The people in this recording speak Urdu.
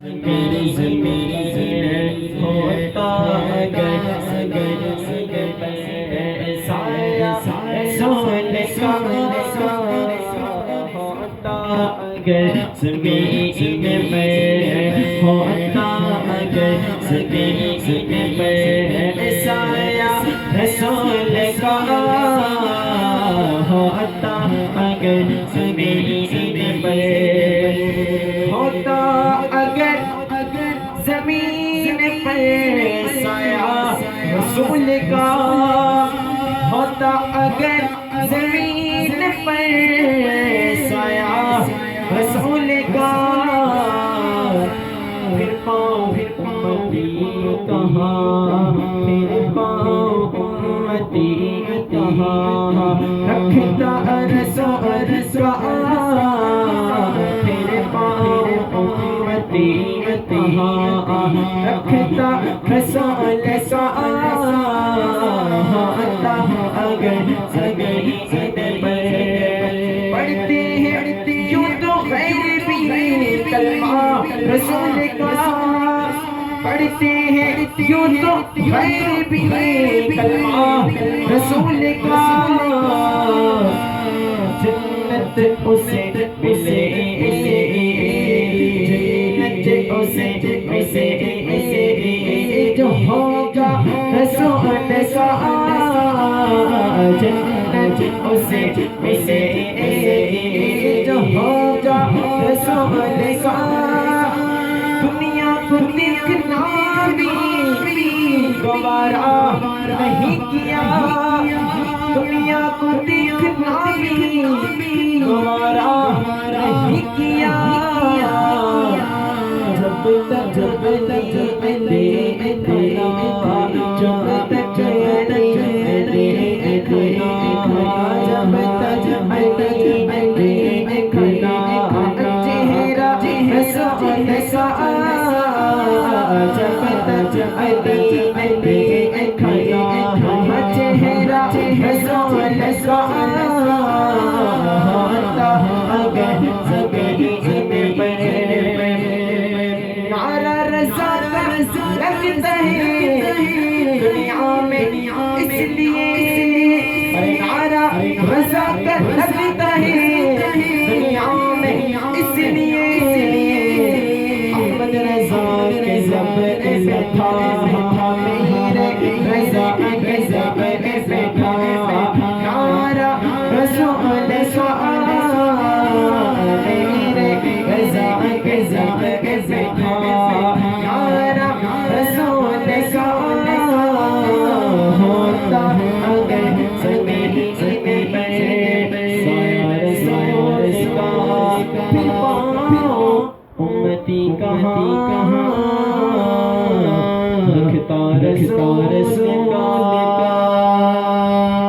اگر زمین ہوتا اگر سایہ رسول کا ہوتا اگر زمین میں ہوتا اگر زمین میں سایہ رسول کا ہوتا اگر زمین میں ہوتا اگر زمین پر سایہ رسول کا ہوتا اگر زمین پر سایہ رسول کا پھر پاؤں امتی کہاں پھر پاؤں امتی کہاں رکھتا رسول کا پھر پاؤں امتی کہاں رکھتا رسول کا اگر زمین پر پڑھتے ہیں یوں تو غیر بھی کلمہ رسول کا پڑھتے ہیں یوں تو غیر بھی کلمہ رسول کا جنت اسے ملے جنت اسے ملے جو ہوگا رسول کا جنت اسے ملے جو ہوگا رسول کا دنیا کو دیکھنا بھی گوارا نہیں کیا دنیا کو دیکھنا بھی گوارا نہیں کیا جب تک لگتا ہے دنیا میں اس لیے نعرہ رضا کا لگتا ہے دنیا میں اس لیے احمد رضا کے زبر میں تھا میرے رضا کے زبر میں تھا نعرہ رسول کا میرے رضا کے زبر میں تھا نعرہ رسول کا ہوتا اگر زمین میں سایہ رسول کا پھر پاؤں امتی کہاں رکھتا رسول کا